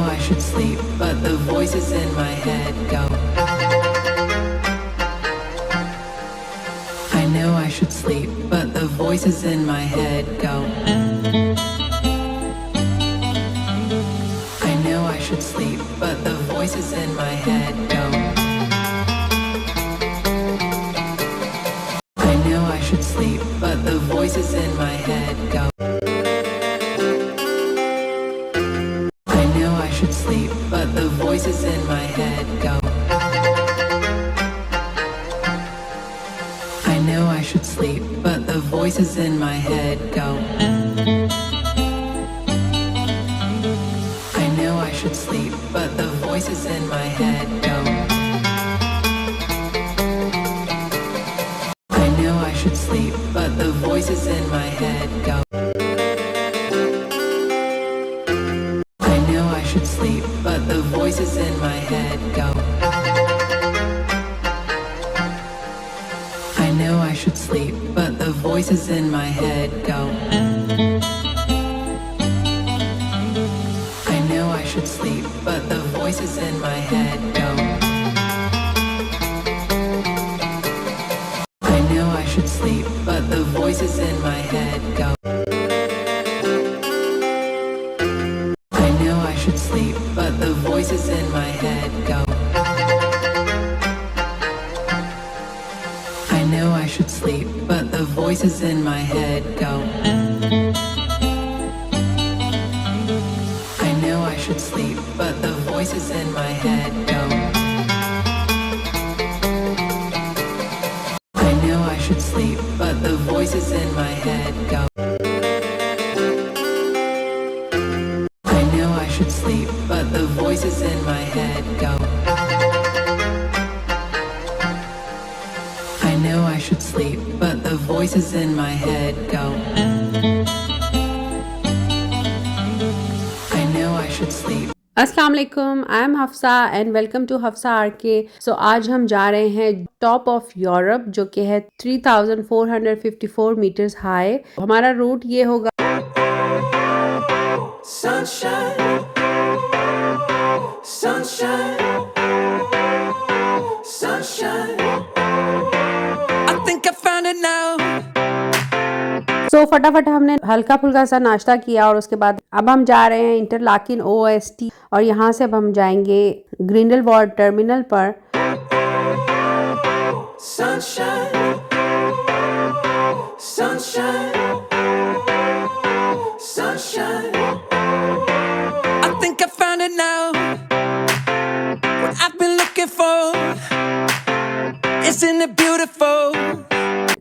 I should sleep, but the voices in my head go. I know I should sleep, but the voices in my head go. I know I should sleep, but the voices in my head go. I know I should sleep, but the voices in my head go. I know I should sleep, but the voices in my head go. I know I should sleep, but the voices in my head go. I know I should sleep, but the voices in my head go. I know I should sleep, but the voices in my head go. I know I should sleep, but the voices in my head go. I know I should sleep, but the voices in my head go. I know I should sleep, but the voices in my head go. I know I should sleep, but the voices in my head go. I know I should sleep, but the voices in my head go. I know I should sleep, but the voices in my head go. I know I should sleep, but the voices in my head go. I know I should sleep, but the voices in my head go. I know I should sleep, but the voices in my head go. I know I should sleep, but the voices in my head go. I know I should sleep. अस्सलाम वालेकुम, I am Hafsa and welcome to Hafsa RK. So आज हम जा रहे हैं top of Europe जो कि है 3454 मीटर्स हाई। हमारा रूट ये होगा Sunshine, sunshine, sunshine. I think I found it now. सो फटाफट हमने हल्का फुल्का सा नाश्ता किया और उसके बाद अब हम जा रहे हैं इंटरलाकिन OST और यहाँ से अब हम जाएंगे ग्रिंडलवाल्ड टर्मिनल पर। Sunshine, sunshine, sunshine. I think I found it now. What I've been looking for. Isn't it beautiful?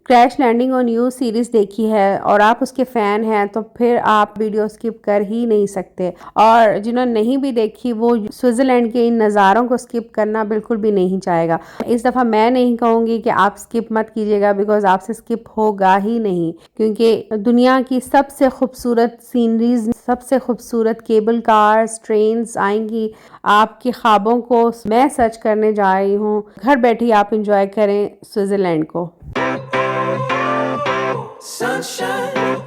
Crash landing on you series देखी है और आप उसके फ़ैन हैं तो फिर आप वीडियो स्किप कर ही नहीं सकते, और जिन्होंने नहीं भी देखी वो स्विट्ज़रलैंड के इन नज़ारों को स्किप करना बिल्कुल भी नहीं चाहेगा। इस दफ़ा मैं नहीं कहूँगी कि आप स्किप मत कीजिएगा, बिकॉज आपसे स्किप होगा ही नहीं, क्योंकि दुनिया की सबसे खूबसूरत सीनरीज, सबसे खूबसूरत केबल कार्स, ट्रेन्स आएंगी आपके ख्वाबों को। मैं सर्च करने जा रही हूँ, घर बैठे आप इंजॉय करें स्विट्ज़रलैंड को। Sunshine,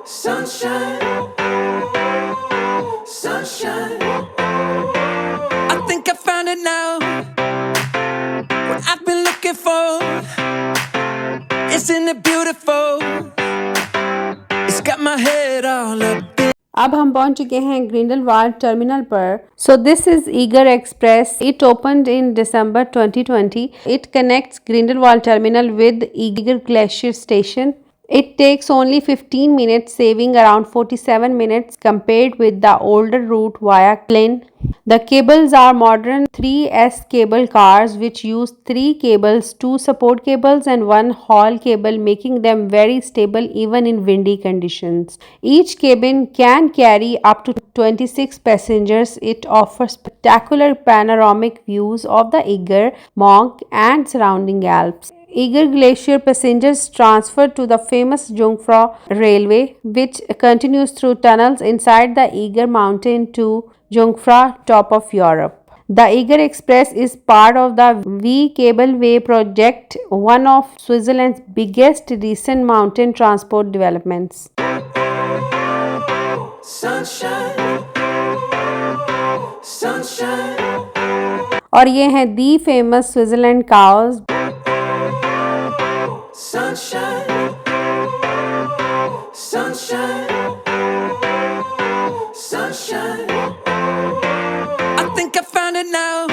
sunshine, sunshine. I think I found it now. What I've been looking for. Isn't it beautiful? It's got my head all up. अब हम पहुंच चुके हैं ग्रिंडलवाल्ड टर्मिनल पर। So this is eager express. It opened in December 2020। It connects Grindelwald terminal with eager glacier station. It takes only 15 minutes, saving around 47 minutes compared with the older route via Klein. The cables are modern 3S cable cars which use 3 cables, 2 support cables and 1 haul cable, making them very stable even in windy conditions. Each cabin can carry up to 26 passengers. It offers spectacular panoramic views of the Eiger, Monk and surrounding Alps. Eiger Glacier passengers transfer to the famous Jungfrau Railway, which continues through tunnels inside the Eiger mountain to Jungfrau, top of Europe. The Eiger Express is part of the V Cableway project, one of Switzerland's biggest recent mountain transport developments. Sunshine, और ये हैं the famous Switzerland cows. I think I found it now.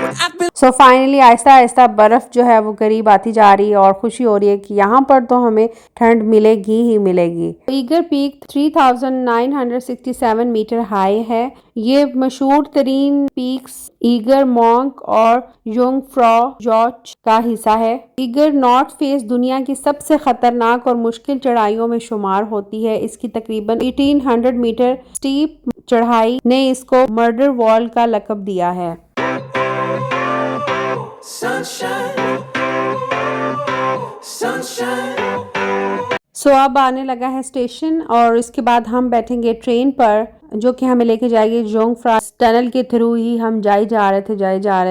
What I've been so finally आहिस्ता आहिस्ता बर्फ़ जो है वो करीब आती जा रही है और खुशी हो रही है कि यहाँ पर तो हमें ठंड मिलेगी ही मिलेगी। ईगर पीक 3967 मीटर हाई है। ये मशहूर तरीन पीक्स ईगर मॉन्क और युंगफ्रॉ जॉर्ज का हिस्सा है। ईगर नॉर्थ फेस दुनिया की सबसे खतरनाक और मुश्किल चढ़ाइयों में शुमार होती है। इसकी तकरीबन 1800 मीटर स्टीप चढ़ाई ने इसको मर्डर वॉल का लक़ब दिया है। सो अब आने लगा है स्टेशन और इसके बाद हम बैठेंगे ट्रेन पर जो कि हमें लेके जाएगी जोंगफ्रा टनल के थ्रू ही हम जाए जा रहे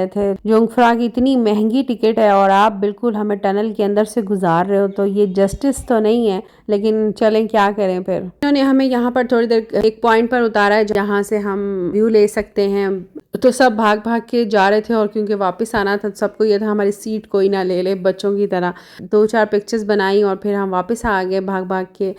थे। जोंगफ्रा की इतनी महंगी टिकट है और आप बिल्कुल हमें टनल के अंदर से गुजार रहे हो, तो ये जस्टिस तो नहीं है, लेकिन चलें क्या करें। फिर उन्होंने हमें यहाँ पर थोड़ी देर एक पॉइंट पर उतारा है जहाँ से हम व्यू ले सकते हैं। तो सब भाग भाग के जा रहे थे और क्योंकि वापस आना था सबको ये था हमारी सीट कोई ना ले ले, बच्चों की तरह 2-4 पिक्चर्स बनाई और फिर हम वापस आ गए भाग भाग के।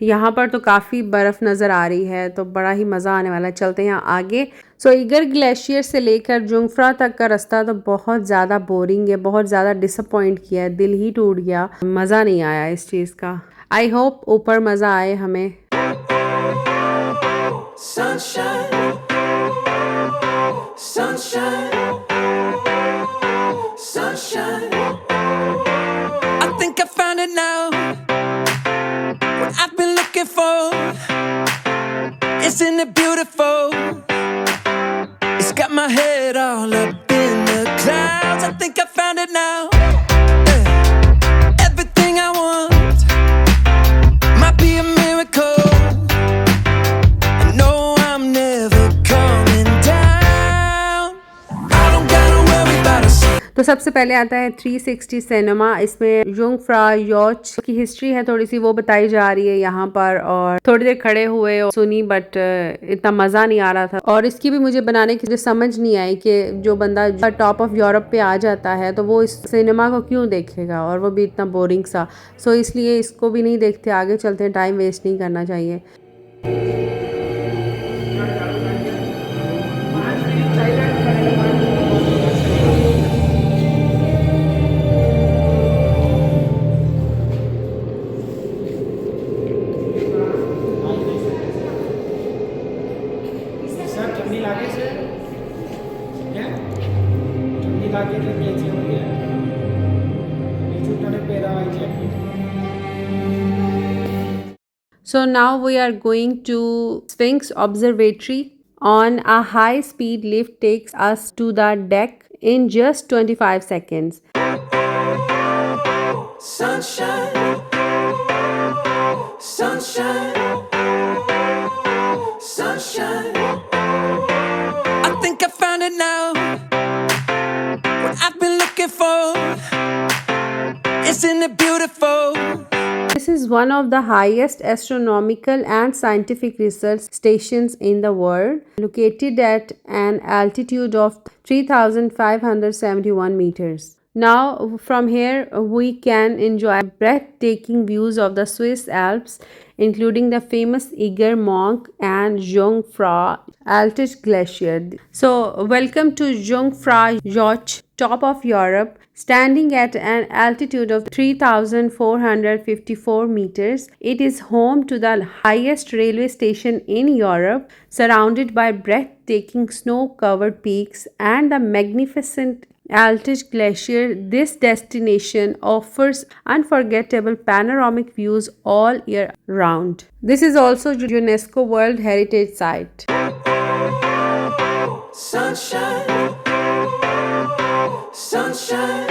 यहाँ पर तो काफ़ी बर्फ़ नज़र आ रही है तो बड़ा ही मज़ा आने वाला है। चलते हैं आगे। सो ईगर ग्लेशियर से लेकर जोंगफ्रा तक का रास्ता तो बहुत ज़्यादा बोरिंग है, बहुत ज़्यादा डिसअपॉइंट किया है, दिल ही टूट गया, मज़ा नहीं आया इस चीज़ का। आई होप ऊपर मज़ा आए हमें। I've been looking for, isn't it beautiful? It's got my head all up in the clouds. I think I found it now. Yeah. Everything I want might be a miracle. I know I'm never coming down. I don't gotta worry about a तो सबसे पहले आता है 360 cinema. इसमें जोंगफ्रा यॉच की history है थोड़ी सी, वो बताई जा रही है यहाँ पर, और थोड़ी देर खड़े हुए और सुनी बट इतना मज़ा नहीं आ रहा था। और इसकी भी मुझे बनाने की समझ नहीं आई कि जो बंदा टॉप ऑफ यूरोप पे आ जाता है तो वो इस सिनेमा को क्यों देखेगा, और वो भी इतना बोरिंग सा। सो इसलिए इसको भी नहीं देखते, आगे चलते हैं, टाइम वेस्ट नहीं करना चाहिए। So now we are going to Sphinx Observatory. On a high-speed lift takes us to the deck in just 25 seconds. sunshine, sunshine, sunshine. I think I found it now. What I've been looking for. Isn't it beautiful? This is one of the highest astronomical and scientific research stations in the world, located at an altitude of 3,571 meters. Now, from here, we can enjoy breathtaking views of the Swiss Alps, including the famous Eiger Monk and Jungfrau Altes Glacier. So, welcome to Jungfrau Joch, top of Europe. Standing at an altitude of 3,454 meters, it is home to the highest railway station in Europe, surrounded by breathtaking snow-covered peaks and the magnificent Altes Glacier. This destination offers unforgettable panoramic views all year round. This is also UNESCO World Heritage Site. Sunshine, sunshine.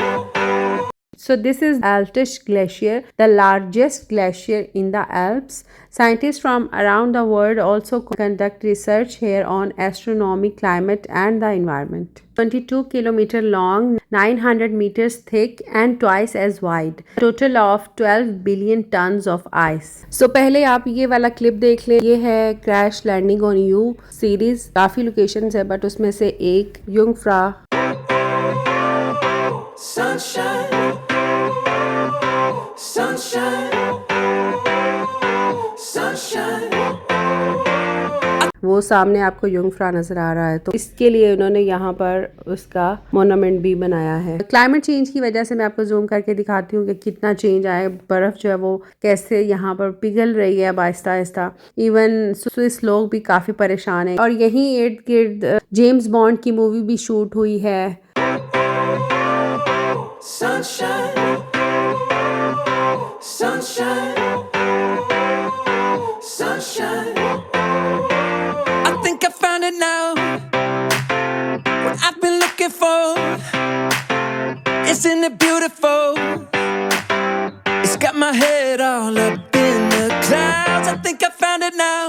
So this is Altes Glacier, the largest glacier in the Alps. Scientists from around the world also conduct research here on astronomy, climate and the environment. 22 kilometer long, 900 meters thick and twice as wide. Total of 12 billion tons of ice. So पहले आप ये वाला clip देख लें. ये है crash landing on you series. काफ़ी locations है बट उसमें से एक युंगफ्रा. Sunshine, sunshine, sunshine. वो सामने आपको युंगफ्रा नजर आ रहा है तो इसके लिए उन्होंने यहाँ पर उसका मोनूमेंट भी बनाया है. क्लाइमेट चेंज की वजह से मैं आपको जूम करके दिखाती हूँ कि कितना चेंज आया है. बर्फ जो है वो कैसे यहाँ पर पिघल रही है अब आहिस्ता आहिस्ता. इवन स्विस लोग भी काफी परेशान है. और यहीं इर्द गिर्द जेम्स बॉन्ड की मूवी भी शूट हुई है. Sunshine, sunshine, sunshine. I think I found it now. What I've been looking for. Isn't it beautiful? It's got my head all up in the clouds. I think I found it now.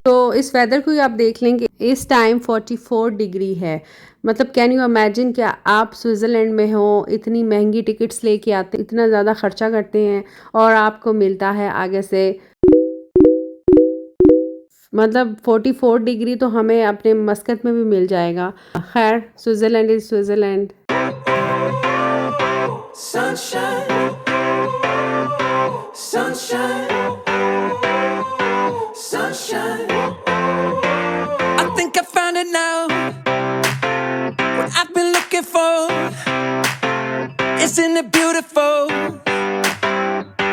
तो इस weather को आप देख लेंगे. इस time 44 degree है. मतलब can you imagine कि आप स्विट्ज़रलैंड में हो, इतनी महंगी टिकट्स लेके आते, इतना ज़्यादा खर्चा करते हैं और आपको मिलता है आगे से मतलब 44 डिग्री. तो हमें अपने मस्कत में भी मिल जाएगा. खैर, Switzerland is Switzerland. Sunshine, sunshine, sunshine. I think I found it now. What I've been looking for. Isn't it beautiful?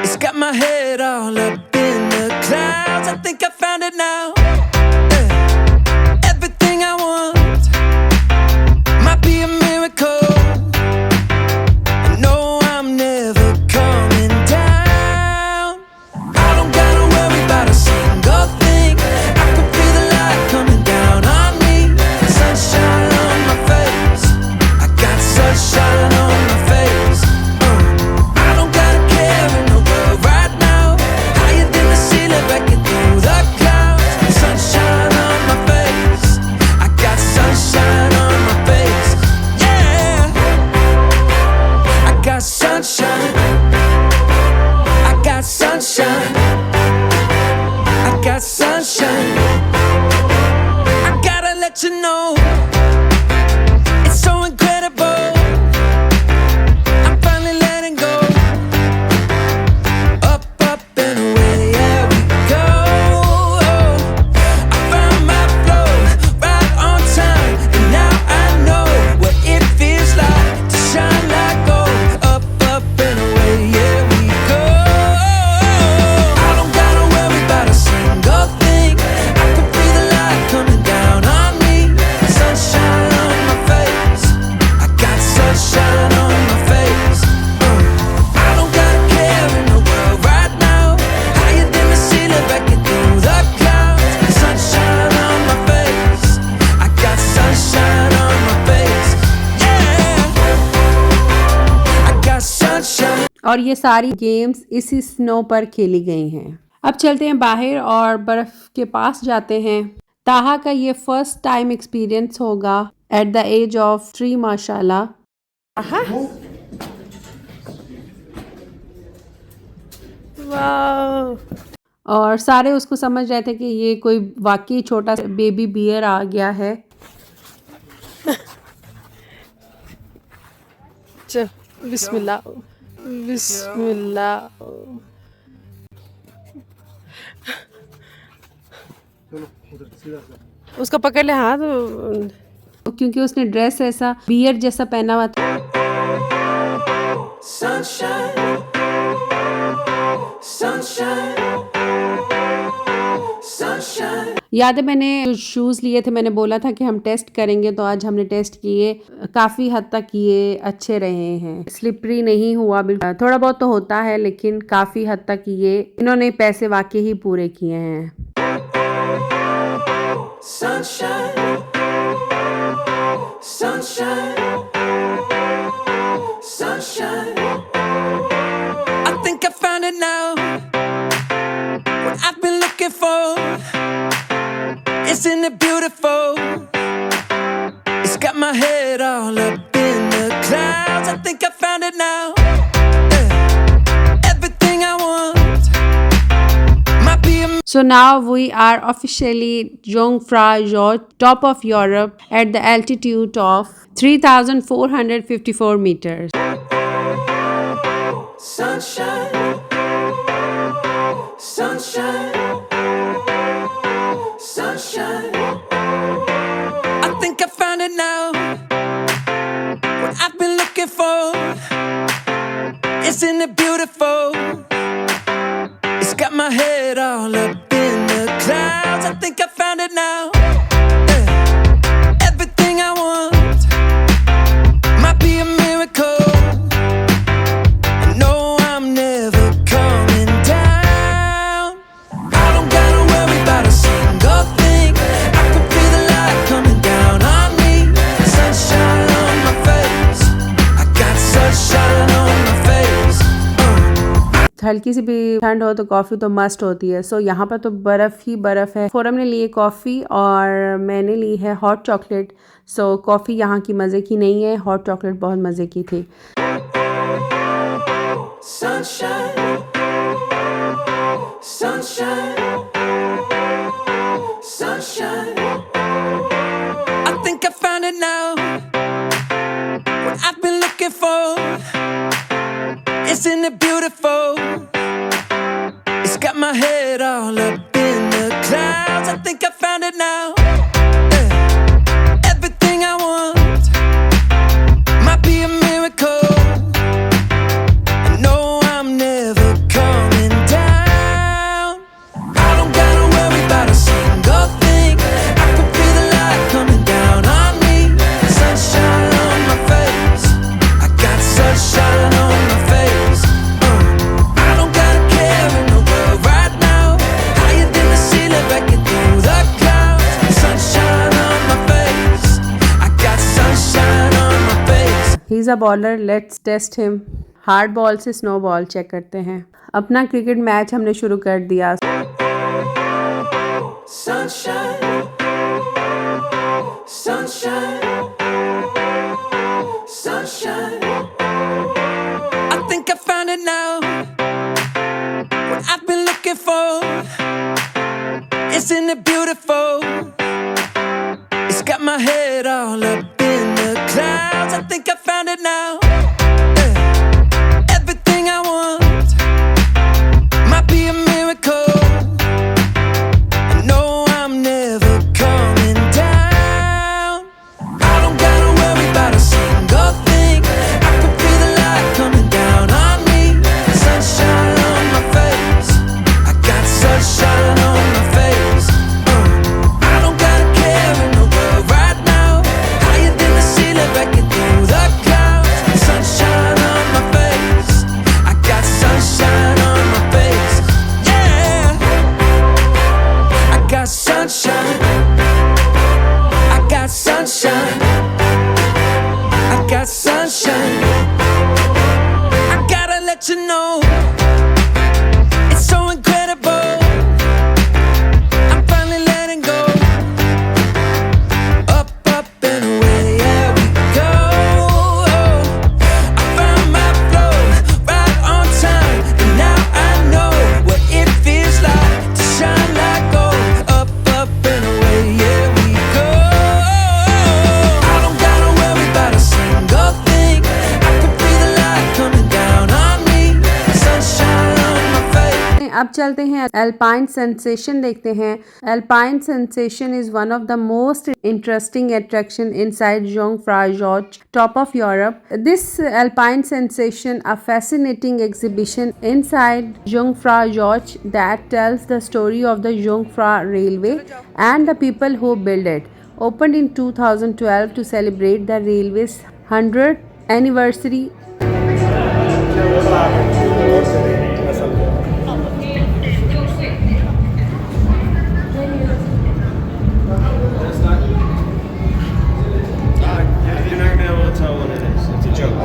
It's got my head all up in the clouds. I think I found it now. Everything I want might be a miracle. I know I'm never coming down. I don't gotta worry about a single thing. I can feel the light coming down on me. Sunshine on my face. I got sunshine on my face. I don't gotta care in the world right now. Higher than the ceiling, breaking through the clouds. Sunshine on my face. I got sunshine on my face. Yeah, I got sunshine. I got sunshine. I got sunshine. I gotta let you know. It's so incredible. I'm finally letting go. Up, up and away, yeah we go. I found my flow right on time, and now I know what it feels like to shine like gold. Up, up and away, yeah we go. I don't gotta worry about a single thing. I can feel the light coming down on me. Sunshine on my face. I got sunshine on my face. I don't gotta care in the world right now. Higher than the ceiling, breaking through the clouds. Sunshine on my face. I got sunshine on my face. Yeah, I got sunshine. और ये सारी games इसी snow पर खेली गई हैं. अब चलते हैं बाहर और बर्फ के पास जाते हैं. ताहा का ये फर्स्ट टाइम एक्सपीरियंस होगा एट द एज ऑफ 3 माशाल्लाह. और सारे उसको समझ रहे थे कि ये कोई वाकई छोटा सा बेबी बियर आ गया है. चल बिस्मिल्लाह बिस्मिल्लाह. उसका पकड़ ले हाथ. क्योंकि उसने ड्रेस ऐसा बियर जैसा पहना हुआ था. Sunshine, sunshine, sunshine. याद है मैंने जो शूज़ लिए थे मैंने बोला था कि हम टेस्ट करेंगे तो आज हमने टेस्ट किए. काफ़ी हद तक ये अच्छे रहे हैं. स्लिपरी नहीं हुआ बिल्कुल. थोड़ा बहुत तो होता है लेकिन काफ़ी हद तक ये इन्होंने पैसे वाकई ही पूरे किए हैं. Sunshine, sunshine, sunshine. looking for. Isn't it beautiful? It's got my head all up in the clouds. I think I found it now. Everything I want might be a. So now we are officially Jungfrau Joch, top of Europe, at the altitude of 3,454 meters. Sunshine, sunshine, sunshine. I think I found it now. What I've been looking for. Isn't it beautiful? It's got my head all up in the clouds. I think I found it now. Everything I want might be a miracle. I know I'm never coming down. I don't gotta worry about a single thing. I can feel the light coming down on me. Sunshine on my face. I got sunshine on my face. हल्की सी भी ठंड हो तो coffee तो must होती है। सो यहाँ पर तो बर्फ़ ही बर्फ़ है। फोरम ने लिए कॉफ़ी और मैंने ली है हॉट चॉकलेट। सो कॉफ़ी यहाँ की मज़े की नहीं है, हॉट चॉकलेट बहुत मज़े की थी। Sunshine, sunshine, sunshine. I think I found it now. What I've been looking for. Isn't it beautiful? It's got my head all up in the clouds. I think I found it now. Everything I want might be a miracle. I know I'm never coming down. I don't gotta worry about a single thing. I can feel the light coming down on me. Sunshine on my face. I got sunshine on my face. I don't gotta care in the world right now. Higher than the ceiling, breaking through the clouds. Sunshine on my face. I got sunshine on my face. He is a bowler, let's test him. Hard ball से snow ball check करते हैं। अपना cricket match हमने शुरू कर दिया। Sunshine, sunshine, sunshine. I think I found it now. What I've been looking for. Isn't it beautiful? It's got my head all up in the clouds. I think I found it now. Everything I want might be a miracle. I know I'm never coming down. I don't gotta worry about a single thing. I can feel the light coming down on me. Sunshine on my face. I got sunshine on my face. I don't gotta care in the world right now. Higher than the ceiling, breaking through the clouds. Sunshine on my face. I got sunshine on my face. Yeah. I got sunshine. I got sunshine. I got sunshine. I gotta let you know. It's so incredible. I'm finally letting go. Up, up and away, yeah we go. I found my flow right on time. And now I know what it feels like to shine like gold. Up, up and away, yeah we go. I don't gotta worry about a single thing. I can feel the light coming down on me. Sunshine on my face. अब चलते हैं alpine sensation देखते हैं। Alpine sensation is one of the most interesting attraction inside Jungfrau Joch, top of Europe. This Alpine sensation, a fascinating exhibition inside Jungfrau Joch that tells the story of the Jungfrau Railway and the people who built it. Opened in 2012 to celebrate the railway's 100th anniversary. You're not gonna be able to tell what it is. It's a joke.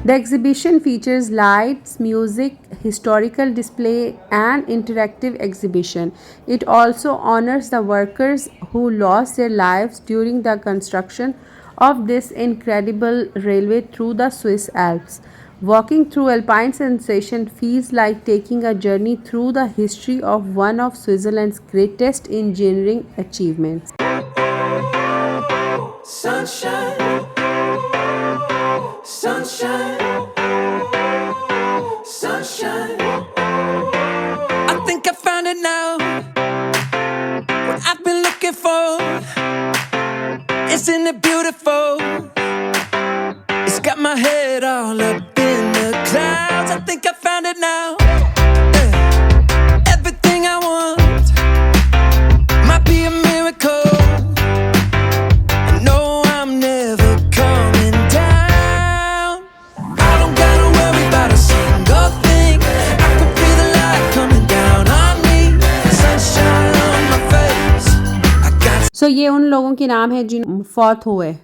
The exhibition features lights, music, historical display, and interactive exhibition. It also honors the workers who lost their lives during the construction of this incredible railway through the Swiss Alps. Walking through Alpine Sensation feels like taking a journey through the history of one of Switzerland's greatest engineering achievements. Sunshine, sunshine, sunshine. I think I found it now. What I've been looking for. Isn't it beautiful? It's got my head all up in the clouds. I think I found it now. Everything I want might be a miracle. I know I'm never coming down. I don't gotta worry about a single thing. I can feel the light coming down on me. Sunshine on my face. I got So ये उन लोगों के नाम है जिन फौत हुए.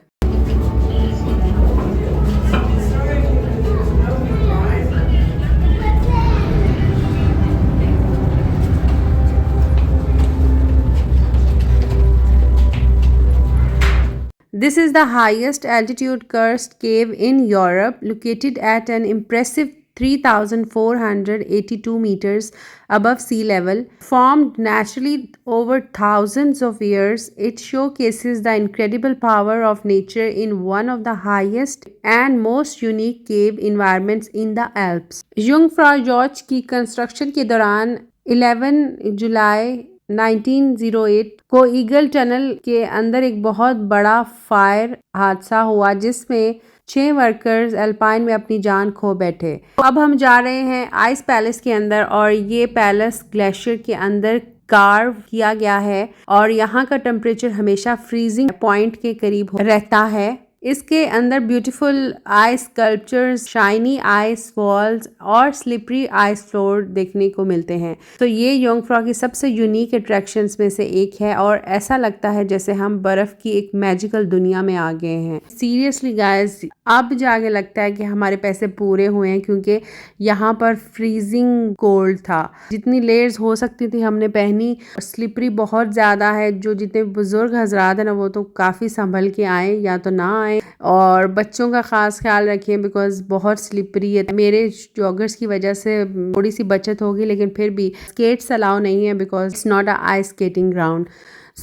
This is the highest altitude karst cave in Europe, located at an impressive 3,482 meters above sea level. Formed naturally over thousands of years, it showcases the incredible power of nature in one of the highest and most unique cave environments in the Alps. Jungfrau Joch की construction के दौरान 11 जुलाई 1908 को eagle tunnel के अंदर एक बहुत बड़ा fire हादसा हुआ जिसमें 6 वर्कर्स अल्पाइन में अपनी जान खो बैठे. अब हम जा रहे हैं आइस पैलेस के अंदर और ये पैलेस ग्लेशियर के अंदर कार्व किया गया है और यहाँ का टेम्परेचर हमेशा फ्रीजिंग पॉइंट के करीब रहता है. इसके अंदर beautiful ice sculptures, shiny ice walls और स्लिपरी आइस फ्लोर देखने को मिलते हैं. तो ये योंगफ्रॉ की सबसे यूनिक अट्रैक्शंस में से एक है और ऐसा लगता है जैसे हम बर्फ की एक मैजिकल दुनिया में आ गए हैं. सीरियसली गाइस, अब जाके लगता है कि हमारे पैसे पूरे हुए हैं क्योंकि यहाँ पर फ्रीजिंग कोल्ड था. जितनी लेयर्स हो सकती थी हमने पहनी. स्लिपरी बहुत ज़्यादा है. जो जितने बुजुर्ग हजरात हैं ना वो तो काफ़ी संभल के आए या तो ना आए. और बच्चों का ख़ास ख्याल रखिए बिकॉज बहुत स्लिपरी है. मेरे जॉगर्स की वजह से थोड़ी सी बचत होगी लेकिन फिर भी स्केट्स अलाउ नहीं है because it's not a ice skating ground.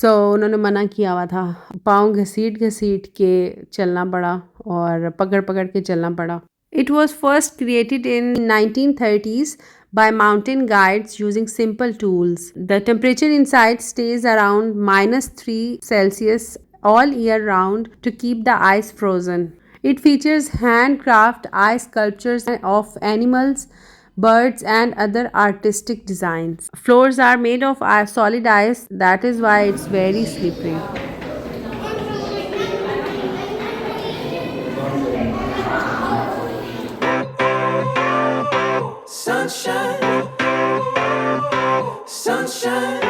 So उन्होंने मना किया हुआ था. पाँव घसीट घसीट के चलना पड़ा और पकड़ पकड़ के चलना पड़ा. It was first created in 1930s by mountain guides using simple tools. The temperature inside stays around -3 Celsius all year round to keep the ice frozen. It features handcraft ice sculptures of animals, birds and other artistic designs. Floors are made of solid ice, that is why it's very slippery. sunshine, sunshine.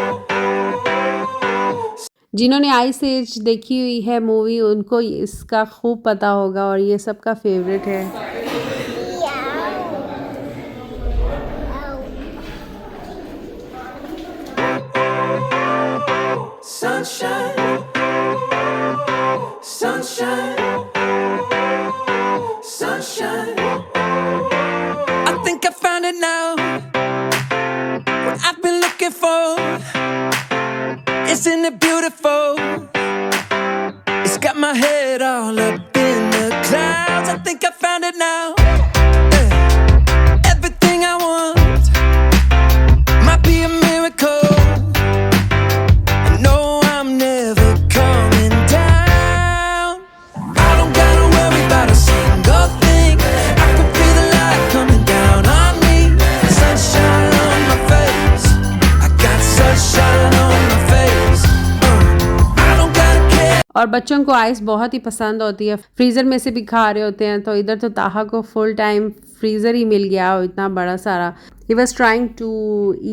जिन्होंने ice as देखी हुई है movie उनको इसका खूब पता होगा और ये सबका फेवरेट है. Sunshine, sunshine, sunshine. I think I found it now. What I've been looking for. Isn't it beautiful? It's got my head all up in the clouds. I think I found it now. Everything I want might be a miracle. I know I'm never coming down. I don't gotta worry about a single thing. I can feel the light coming down on me. Sunshine on my face. I got sunshine on my face. और बच्चों को ice बहुत ही पसंद होती है. Freezer में से भी खा रहे होते हैं. तो इधर तो ताहा को फुल टाइम फ्रीज़र ही मिल गया और इतना बड़ा सारा. He was trying to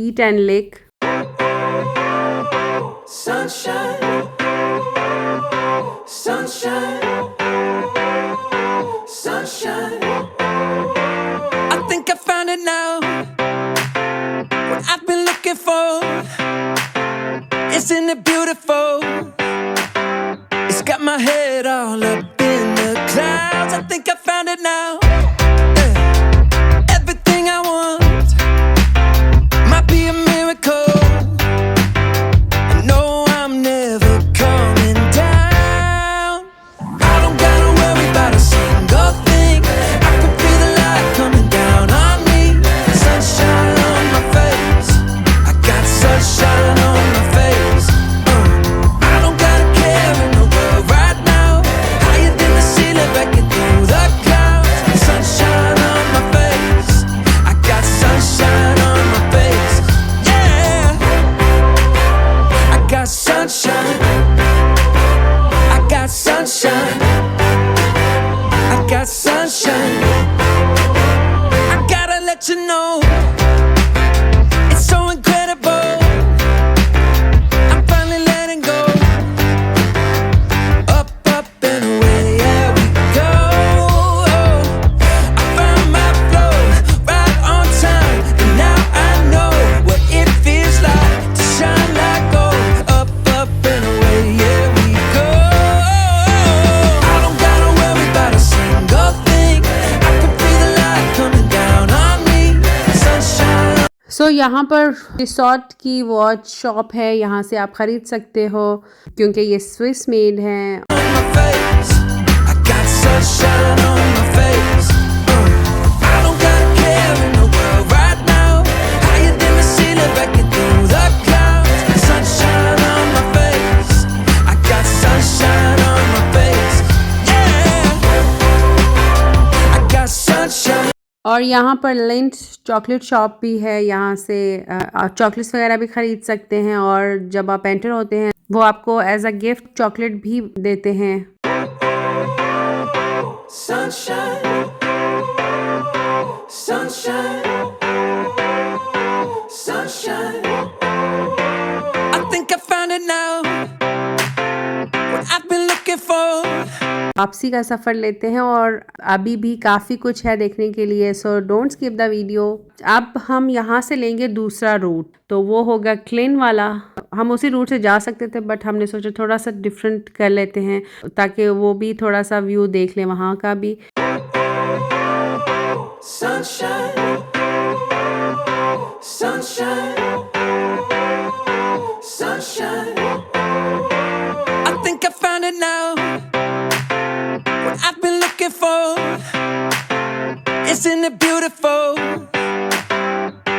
eat and lick. Sunshine, sunshine, sunshine. got my head all up in the clouds. I think I found it now. Everything I want might be a miracle. I know I'm never coming down. I don't gotta worry about a single thing. I can feel the light coming down on me. Sunshine on my face. I got sunshine on my face. I don't gotta care in the world right now. Higher than the ceiling, breaking through the clouds. Sunshine on my face. I got sunshine on my face. Yeah, I got sunshine. I got sunshine. I got sunshine. I gotta let you know, it's so incredible. I'm finally letting go. Up, up and away, yeah we go. I found my flow right on time, and now I know what it feels like to shine like gold. Up, up and away, yeah we go. I don't gotta worry about a single thing. I can feel the light coming down on me. Sunshine सो यहाँ पर resort की watch shop है, यहाँ से आप ख़रीद सकते हो क्योंकि ये स्विस मेड हैं। on my face. I got sunshine on my face. I don't gotta care in the world right now. Higher than the ceiling, breaking through the clouds. Sunshine on my face. I got sunshine on my face. Yeah, I got sunshine. और यहाँ पर lint chocolate shop भी है, यहाँ से आप chocolates वगैरह भी ख़रीद सकते हैं और जब आप एंटर होते हैं वो आपको एज अ गिफ्ट चॉकलेट भी देते हैं। Sunshine, sunshine, sunshine. I think I found it now. What I've been looking for. वापसी का सफ़र लेते हैं और अभी भी काफ़ी कुछ है देखने के लिए, so don't skip the video. अब हम यहाँ से लेंगे दूसरा रूट, तो वो होगा क्लिन वाला। हम उसी रूट से जा सकते थे बट हमने सोचा थोड़ा सा डिफरेंट कर लेते हैं ताकि वो भी थोड़ा सा व्यू देख लें वहाँ का भी। Sunshine, sunshine, sunshine. I think I found it now. What I've been looking for. Isn't it beautiful?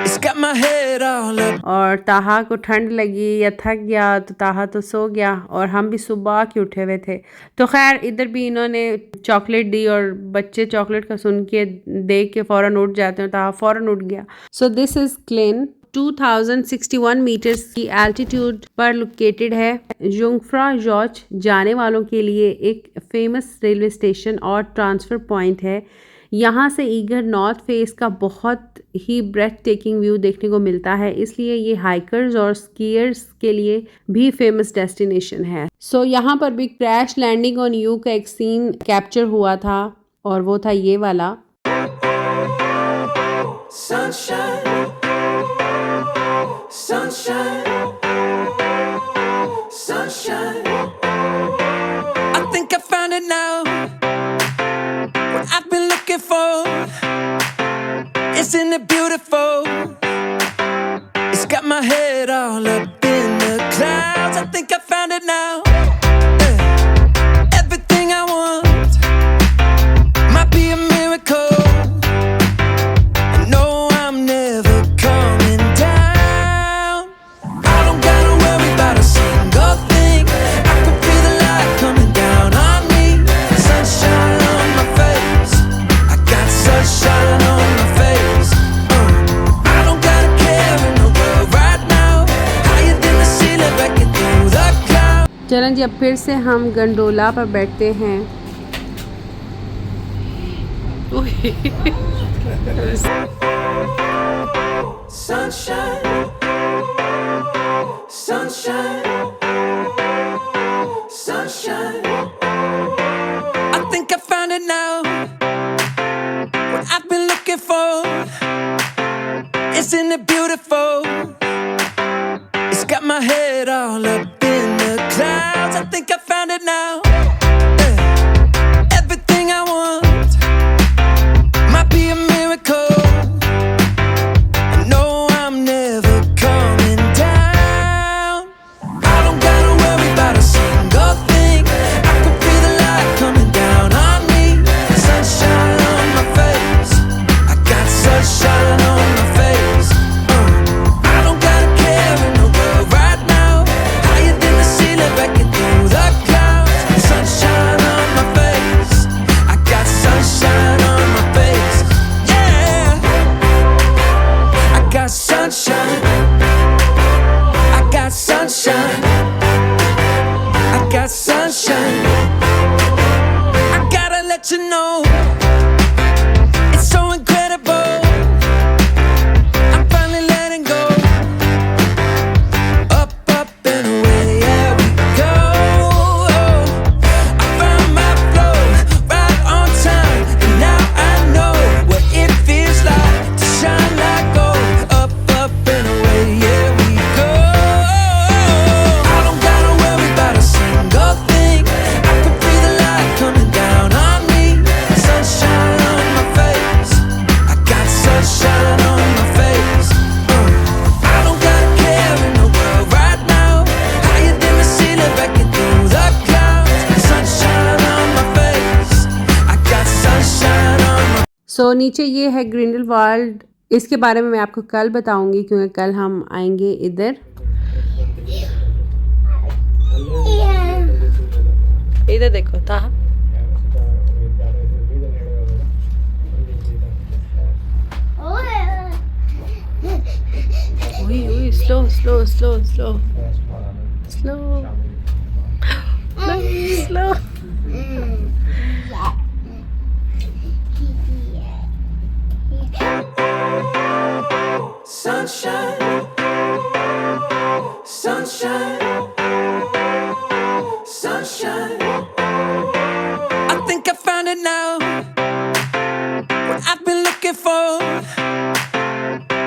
It's got my head all up. और ताहा को ठंड लगी या थक गया तो ताहा तो सो गया और हम भी सुबह के उठे हुए थे। तो खैर इधर भी इन्होंने चॉकलेट दी और बच्चे चॉकलेट का सुन के देख के फ़ौरन उठ जाते हैं, ताहा फ़ौरन उठ गया। So this is Kleine 2061 meters की एल्टीट्यूड पर लोकेटेड है। जुंगफ्रा जॉर्ज जाने वालों के लिए एक फेमस रेलवे स्टेशन और ट्रांसफ़र पॉइंट है। यहाँ से ईगर नॉर्थ फेस का बहुत ही ब्रेथ टेकिंग व्यू देखने को मिलता है, इसलिए ये हाइकर्स और स्कीयर्स के लिए भी फेमस डेस्टिनेशन है। सो यहाँ पर भी क्रैश लैंडिंग ऑन यू का एक सीन कैप्चर हुआ था और वो था ये वाला। Sunshine, sunshine, sunshine. I think I found it now. What I've been looking for. Isn't it beautiful? It's got my head all up in the clouds. I think I found it now. Everything I want might be a miracle. I know I'm never coming down. I don't gotta worry about a single thing. I can feel the light coming down on me. Sunshine on my face. I got sunshine on my face. I don't gotta care in the world right now. Higher than the ceiling, breaking through the clouds. चलन जी, अब फिर से हम gondola पर बैठते हैं। Sunshine, sunshine, sunshine. I think I found it now. What I've been looking for. Isn't it beautiful? It's got my head all up in the clouds. I think I found it now. let you know it's so incredible. I'm finally letting go. Up, up and away, yeah, we go. I found my flow right on time, and now I know what it feels like to shine like gold. Up, up and away, yeah, we go. I don't gotta worry about a single thing. I can feel the light coming down on me. Sunshine on my face. I got sunshine on my face. I don't gotta care in the world right now. Higher than the ceiling, breaking through the clouds. Sunshine on my face. I got sunshine on my सो नीचे ये है Grindelwald. इसके बारे में मैं आपको कल बताऊंगी क्योंकि कल हम आएंगे इधर। इधर देखो ताहा ओए slow slow slow slow slow slow sunshine, sunshine, sunshine. I think I found it now. What I've been looking for.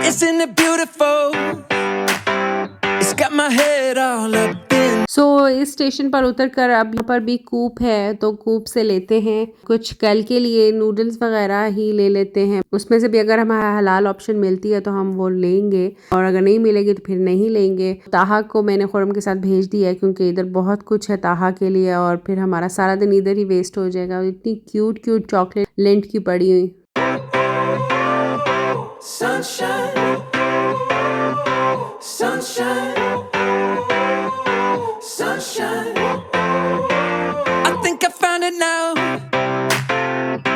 Isn't it beautiful? It's got my head all up in. सो इस स्टेशन पर उतर कर अब यहाँ पर भी कूप है तो कूप से लेते हैं कुछ कल के लिए नूडल्स वगैरह ही ले लेते हैं। उसमें से भी अगर हमें हलाल ऑप्शन मिलती है तो हम वो लेंगे और अगर नहीं मिलेगी तो फिर नहीं लेंगे। ताहा को मैंने खुरम के साथ भेज दिया है क्योंकि इधर बहुत कुछ है ताहा के लिए और फिर हमारा सारा दिन इधर ही वेस्ट हो जाएगा। इतनी क्यूट क्यूट चॉकलेट लिंट की पड़ी हुई। Sunshine, sunshine, sunshine. I think I found it now.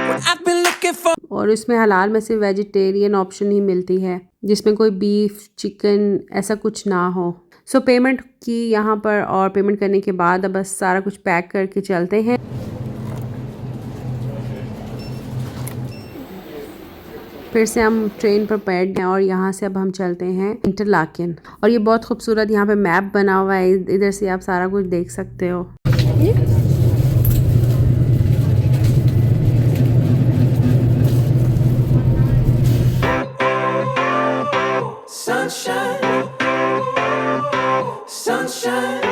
What I've been looking for. और इसमें हलाल में से वेजिटेरियन ऑप्शन ही मिलती है जिसमें कोई बीफ चिकन ऐसा कुछ ना हो। सो पेमेंट की यहाँ पर और पेमेंट करने के बाद अब बस सारा कुछ पैक करके चलते हैं। फिर से हम ट्रेन पर बैठ गए और यहाँ से अब हम चलते हैं इंटरलाकेन। और ये बहुत खूबसूरत यहाँ पे मैप बना हुआ है, इधर से आप सारा कुछ देख सकते हो। Sunshine, sunshine,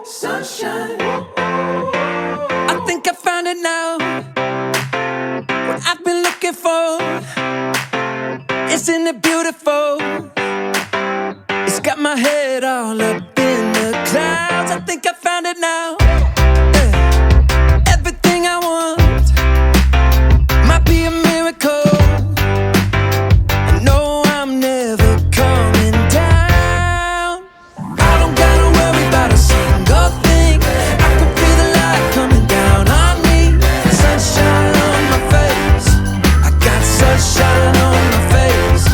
sunshine. I think I found it now. What I've been looking for. Isn't it beautiful? It's got my head all up in the clouds. I think I found it now. Yeah. Everything I want might be a miracle. I know I'm never coming down. I don't gotta worry about a single thing. I can feel the light coming down on me. Sunshine on my face. I got sunshine on my face.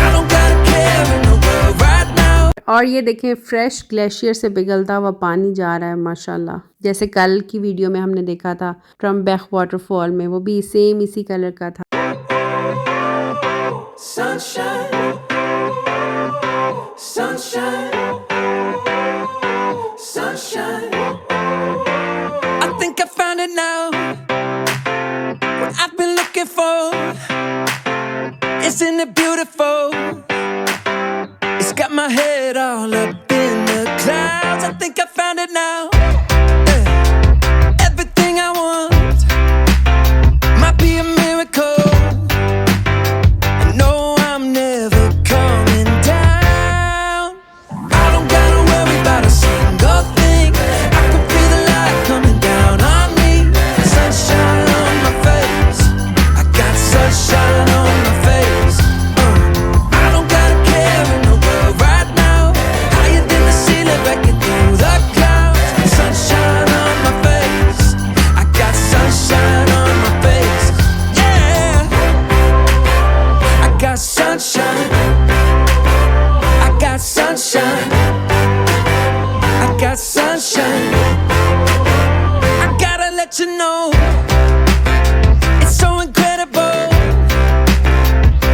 I don't gotta care in the world right now. और ये देखें fresh glacier से पिघलता हुआ पानी जा रहा है माशाल्लाह। जैसे कल की वीडियो में हमने देखा था ट्रम्बेक वाटरफॉल में, वो भी सेम इसी कलर का था। Sunshine, sunshine, sunshine. I think I found it now. What I've been looking for. Isn't it beautiful? It's got my head all up in the clouds. I think I found it now. Yeah. Everything I want might be a miracle. I know I'm never coming down. I don't gotta worry about a single thing. I can feel the light coming down on me. Sunshine on my face. I got sunshine on my face. I don't gotta care in the world right now. Higher than the ceiling, breaking through the clouds. let you know it's so incredible.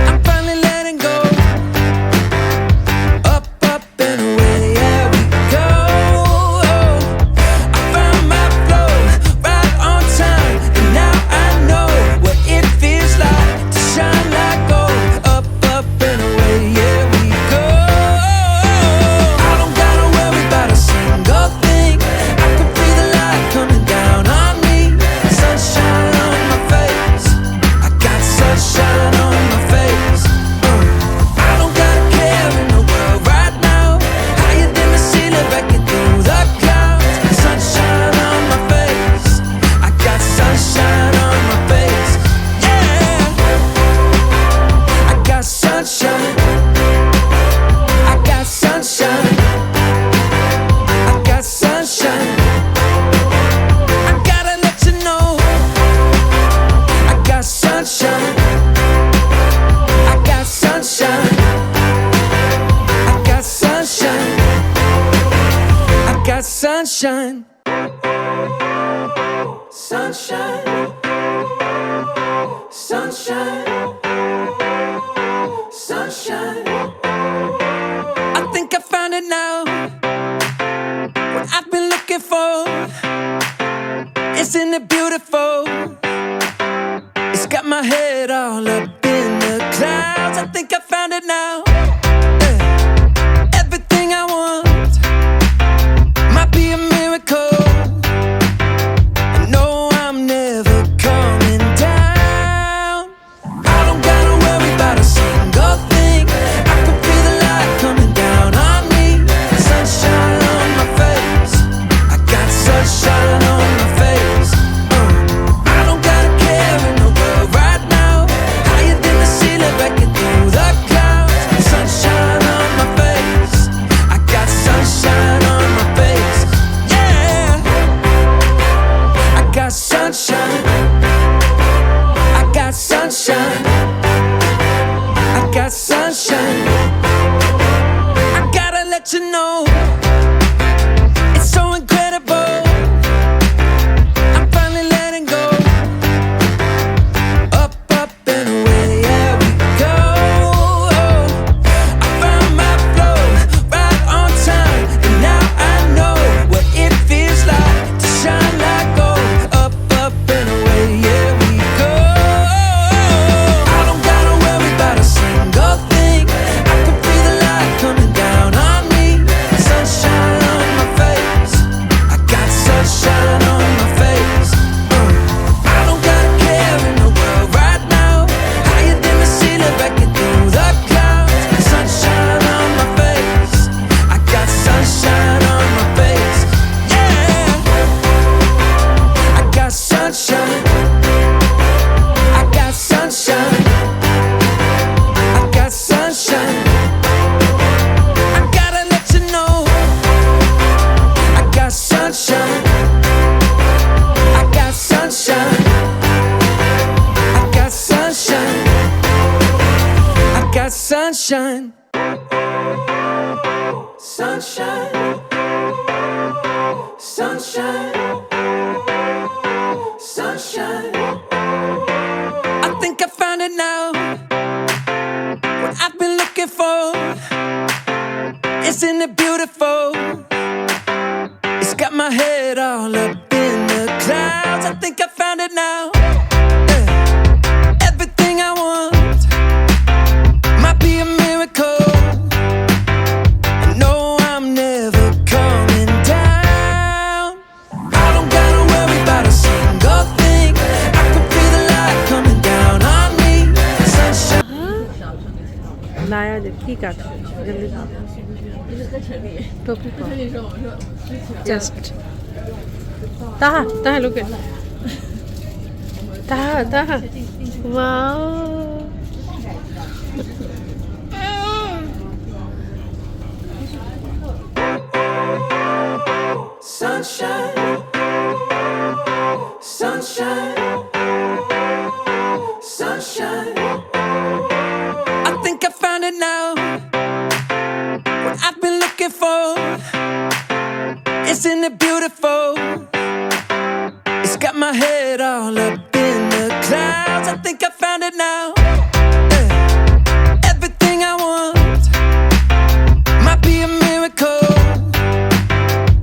I'm finally letting go. Up, up and away, yeah, we go. I found my flow right on time, and now I know what it feels like to shine like gold. Up, up and away, yeah, we go. I don't gotta worry about a single thing. I can feel the light coming down on me. Sunshine on my face. I got sunshine on my face. I don't got a care in the world right now. Higher than the ceiling, breaking through the clouds. Sunshine on my face. I got sunshine on my face. Yeah, I got sunshine. I got sunshine. I got sunshine. I gotta let you know I got sunshine. I got sunshine. I got sunshine. I got sunshine. Sunshine. Sunshine. Sunshine. I think I found it now. What I've been looking for. Isn't it beautiful? It's got my head all up in the clouds. I think I found it now. Everything I want might be a miracle. I know I'm never coming down. I don't gotta worry about a single thing. I can feel the light coming down on me. Sunshine on my face. I got sunshine on my face. I don't got a care in the world right now. Higher than the ceiling, breaking through the clouds. Sunshine on my face. I got sunshine on my face. Yeah, I got sunshine. I got sunshine. I got sunshine. I gotta let you know it's so incredible. I'm finally letting go. Up, up and away, yeah, we go. I found my flow right on time, and now I know what it feels like to shine like gold. Up, up and away, yeah, we go. I don't gotta worry about a single thing. I can feel the light coming down on me. Sunshine on my face. I got sunshine on my face. I don't got a care in the world right now. Higher than the ceiling, breaking through the clouds. Sunshine on my face. I got sunshine on my face. Yeah, I got sunshine. I got sunshine. I got sunshine. I gotta let you know I got sunshine. I got sunshine. I got sunshine. I got sunshine. Sunshine. Sunshine. Sunshine. I think I found it now. What I've been looking for. Isn't it beautiful? It's got my head all up in the clouds. I think I found it now. Everything I want might be a miracle. I know I'm never coming down. I don't gotta worry about a single thing. I can feel the light coming down on me. Sunshine. लाया दे ठीक है जल्दी टोपी just ताहा ताहा look at ताहा ताहा wow Sunshine. Sunshine. Sunshine. I think I found it now. What I've been looking for. Isn't it beautiful? It's got my head all up in the clouds. I think I found it now. Yeah. Everything I want might be a miracle.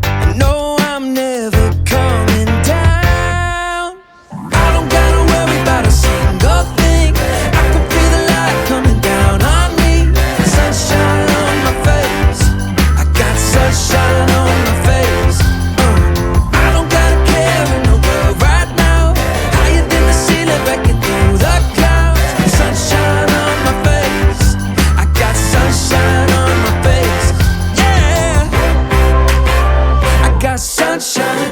I know I'm never coming down. I don't gotta worry about a single thing. I can feel the light coming down on me. Sunshine on my face. I got sunshine on my face. I don't gotta care in the world right now. Higher than the ceiling, breaking through the clouds. Sunshine on my face. I got sunshine on my face. Yeah, I got sunshine.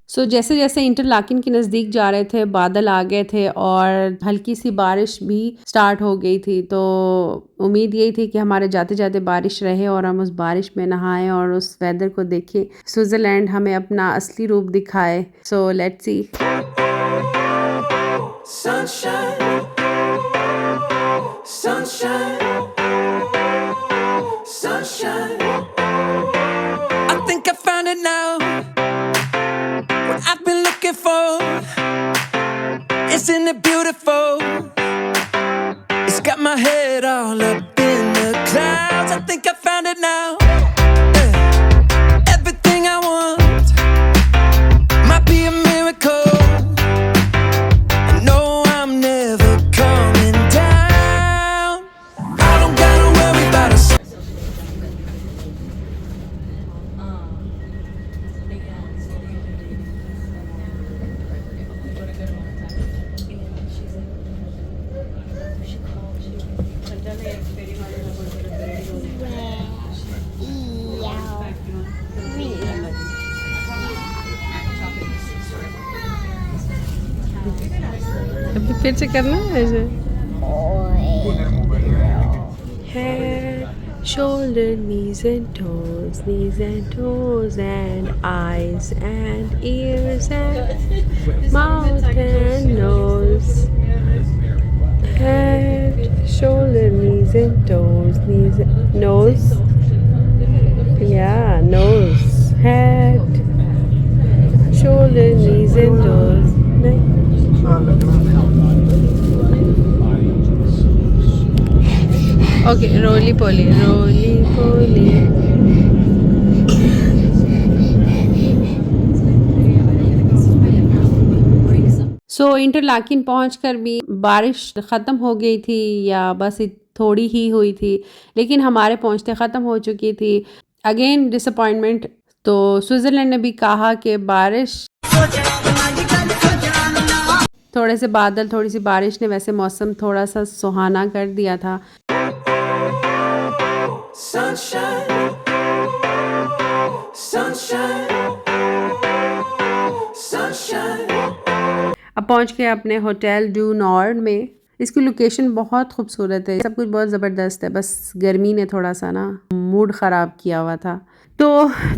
सो जैसे जैसे Interlaken के नज़दीक जा रहे थे बादल आ गए थे और हल्की सी बारिश भी स्टार्ट हो गई थी। तो उम्मीद यही थी कि हमारे जाते जाते बारिश रहे और हम उस बारिश में नहाएं और उस वेदर को देखें। स्विट्ज़रलैंड हमें अपना असली रूप दिखाए। So let's see. Sunshine, sunshine, sunshine. I think I found it now. What I've been looking for. Isn't it beautiful? It's got my head all up in the clouds. I think I found it now. Yeah. Everything I want might be a miracle. I know I'm never coming down. I don't gotta worry about a अभी फिर से करना है ऐसे। Head, shoulder, knees and toes and eyes and ears and mouth and nose. Head, shoulder, knees and toes, nose. Yeah, nose. Head, shoulder, knees and toes. Okay, roly poly. So Interlaken पहुंचकर भी बारिश ख़त्म हो गई थी या बस थोड़ी ही हुई थी, लेकिन हमारे पहुंचते ख़त्म हो चुकी थी। Again disappointment. तो स्विट्ज़रलैंड ने भी कहा कि बारिश, थोड़े से बादल, थोड़ी सी बारिश ने वैसे मौसम थोड़ा सा सुहाना कर दिया था। Sunshine, sunshine, sunshine. अब पहुंच गए अपने होटल डू नॉर्ड में। इसकी लोकेशन बहुत खूबसूरत है, सब कुछ बहुत ज़बरदस्त है, बस गर्मी ने थोड़ा सा ना मूड ख़राब किया हुआ था। तो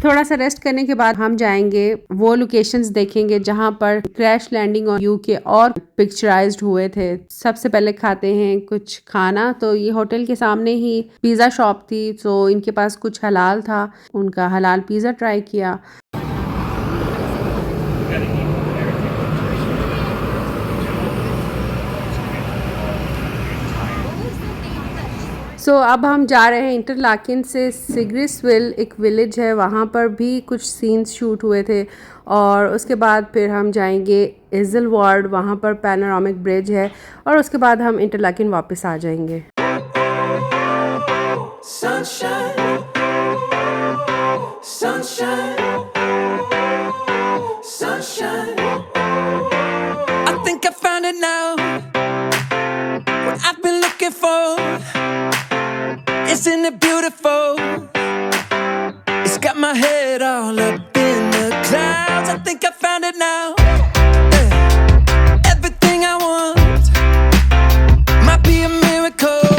थोड़ा सा रेस्ट करने के बाद हम जाएंगे, वो लोकेशंस देखेंगे जहां पर क्रैश लैंडिंग और यूके और पिक्चराइज्ड हुए थे। सबसे पहले खाते हैं कुछ खाना। तो ये होटल के सामने ही पिज़्ज़ा शॉप थी, तो इनके पास कुछ हलाल था, उनका हलाल पिज़्ज़ा ट्राई किया। सो अब हम जा रहे हैं इंटरलाकिन से सिग्रिसविल, एक विलेज है, वहाँ पर भी कुछ सीन्स शूट हुए थे। और उसके बाद फिर हम जाएंगे इज़लवार्ड, वहाँ पर पैनोरामिक ब्रिज है, और उसके बाद हम इंटरलाकिन वापस आ जाएंगे। Sunshine, sunshine, sunshine. I think I found it now. What I've been looking for. Isn't it beautiful? It's got my head all up in the clouds. I think I found it now. Yeah. Everything I want might be a miracle.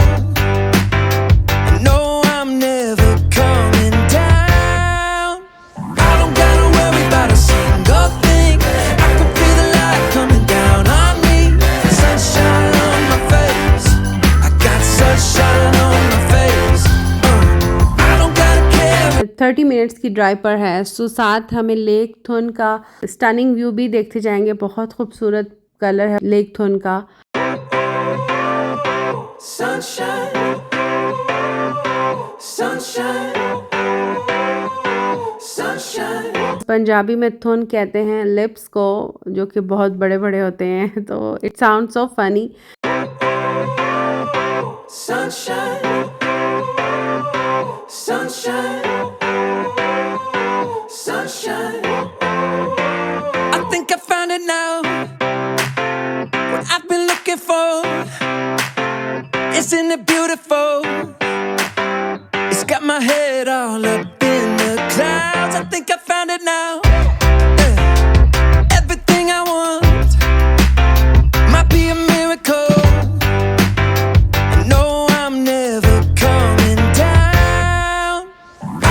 I know I'm never coming down. I don't gotta worry about a single thing. I can 30 minutes की drive पर है। सो साथ हमें lake थुन का stunning view भी देखते जाएंगे। बहुत खूबसूरत कलर है लेक थुन का। Sunshine, sunshine, sunshine. पंजाबी में थुन कहते हैं लिप्स को, जो कि बहुत बड़े बड़े होते हैं, तो it sound so funny. Sunshine, sunshine, sunshine. I think I found it now. What I've been looking for. Isn't it beautiful? It's got my head all up in the clouds. I think I found it now. Yeah. Everything I want might be a miracle. I know I'm never coming down.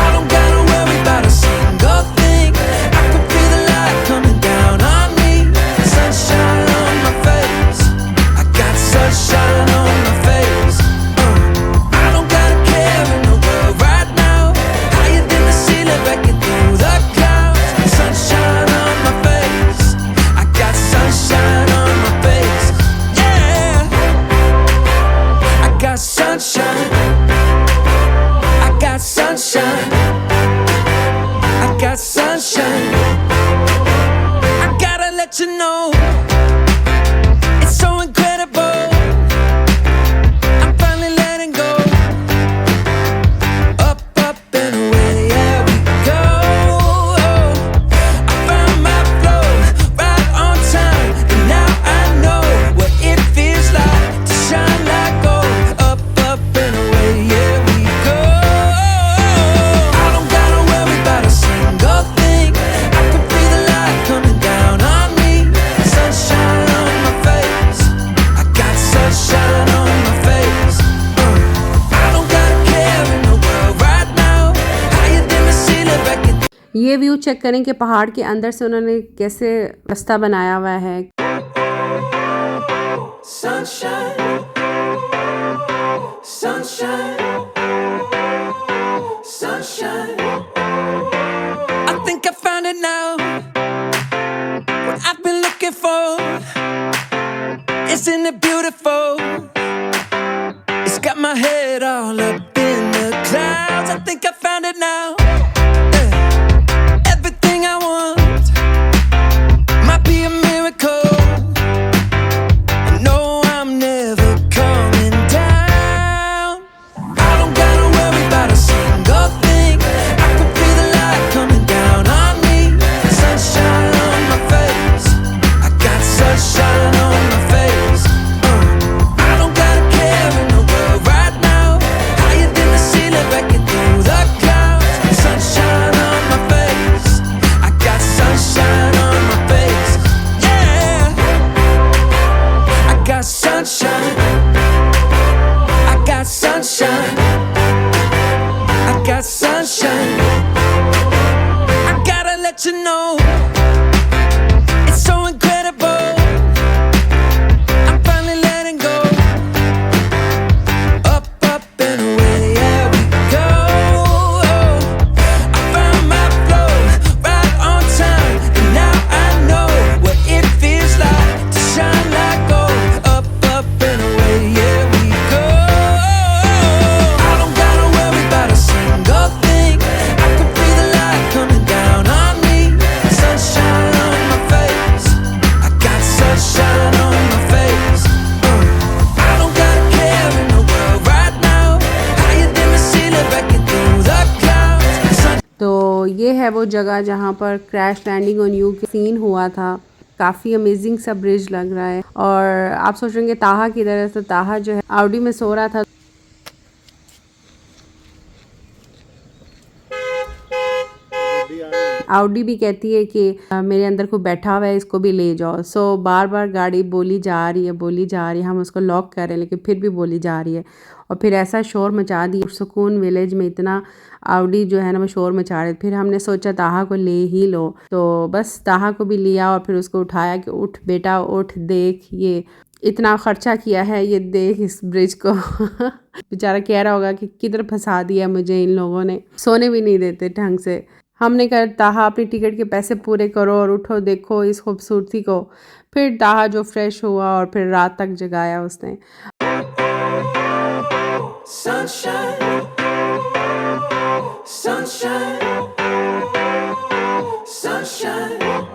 I don't gotta worry about a single thing. I can feel the light coming down on me. Sunshine on my face. I got sunshine on my face. I don't gotta care in the world right now. Higher than the ceiling, breaking through the clouds. Sunshine on my face. I got sunshine on my face. Yeah. I got sunshine. I got sunshine. I got sunshine. I gotta let you know. It's so incredible. I'm finally letting go. Up, up and away, yeah we go. I found my flow right on time, and now I know what it feels like to shine like gold. Up, up and away, yeah we go. I don't gotta worry about a single thing. I can feel the light coming down on me. Sunshine on my face. I got sunshine on my face. I don't gotta care in the world right now. Higher than the ceiling, breaking. ये view check करें कि पहाड़ के अंदर से उन्होंने कैसे रास्ता बनाया हुआ है। Sunshine, sunshine, sunshine. I think I found it now. What I've been looking for. Isn't it beautiful? It's got my head all up in the clouds. I think I found it now. Yeah. Everything I want might be a miracle. I know I'm never coming down. I don't gotta worry about a single thing. I can feel the light coming down on me. Sunshine on my face. I got sunshine on my face. I don't gotta care in the world right now. Higher than the ceiling, breaking through the clouds. Sunshine on my face. I got sunshine on my face. Yeah. I got sunshine. I got sunshine. I got sunshine. I gotta let you know. It's so incredible. I'm finally letting go. Up, up and away, yeah we go. I found my flow right on time, and now I know what it feels like to shine like gold. Up, up and away, yeah we go. I don't gotta worry about a single thing. I can feel the light coming down on me. Sunshine on my face. I got sunshine on my face. I don't gotta care in the world right now. Higher than the ceiling, breaking through the clouds. तो ये है वो जगह जहाँ पर crash landing on you scene हुआ था। काफ़ी अमेजिंग सा ब्रिज लग रहा है। और आप सोच रहे हैं कि ताहा किधर है, तो ताहा जो है आउडी में सो रहा था। आउडी भी कहती है कि मेरे अंदर कोई बैठा हुआ है, इसको भी ले जाओ। सो बार बार गाड़ी बोली जा रही है, हम उसको लॉक कर रहे हैं लेकिन फिर भी बोली जा रही है। और फिर ऐसा शोर मचा दिया सुकून विलेज में, इतना आउडी जो है ना वो शोर मचा रहे। फिर हमने सोचा ताहा को ले ही लो, तो बस ताहा को भी लिया और फिर उसको उठाया कि उठ बेटा उठ, देख ये इतना खर्चा किया है, ये देख इस ब्रिज को। बेचारा कह रहा होगा कि किधर फंसा दिया मुझे इन लोगों ने, सोने भी नहीं देते ढंग से। हमने कहा ताहा अपनी टिकट के पैसे पूरे करो और उठो देखो इस खूबसूरती को। फिर ताहा जो फ्रेश हुआ और फिर रात तक जगाया उसने। Sunshine, sunshine, sunshine.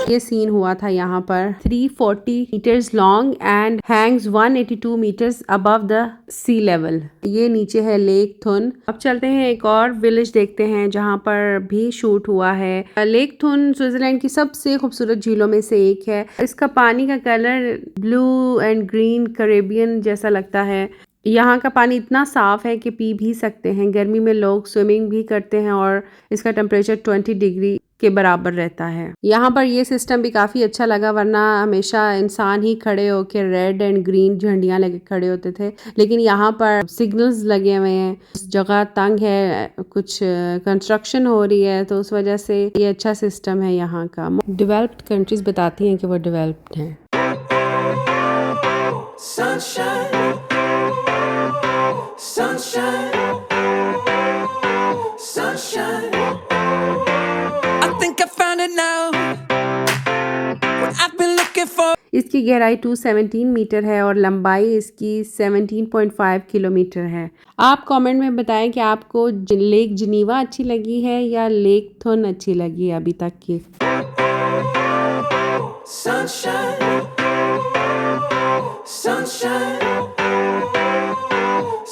ये सीन हुआ था यहाँ पर 340 meters long and hangs 182 meters above the sea level. ये नीचे है लेक थुन। अब चलते हैं एक और विलेज देखते हैं जहाँ पर भी शूट हुआ है। लेक थुन स्विट्जरलैंड की सबसे खूबसूरत झीलों में से एक है। इसका पानी का colour blue and green Caribbean जैसा लगता है। यहाँ का पानी इतना साफ है कि पी भी सकते हैं। गर्मी में लोग स्विमिंग भी करते हैं और इसका टेम्परेचर 20 डिग्री के बराबर रहता है। यहाँ पर ये सिस्टम भी काफ़ी अच्छा लगा, वरना हमेशा इंसान ही खड़े होकर रेड एंड ग्रीन झंडियाँ लगे खड़े होते थे, लेकिन यहाँ पर सिग्नल्स लगे हुए हैं। जगह तंग है, कुछ कंस्ट्रक्शन हो रही है, तो उस वजह से ये अच्छा सिस्टम है यहाँ का। डेवलप्ड कंट्रीज बताती हैं कि वो डेवलप्ड हैं। Sunshine, sunshine, sunshine. I think I found it now. What I've been looking for. इसकी गहराई 217 मीटर है और लंबाई इसकी 17.5 किलोमीटर है। आप कमेंट में बताएं कि आपको लेक जिनीवा अच्छी लगी है या लेक थुन अच्छी लगी है अभी तक की। Sunshine, sunshine,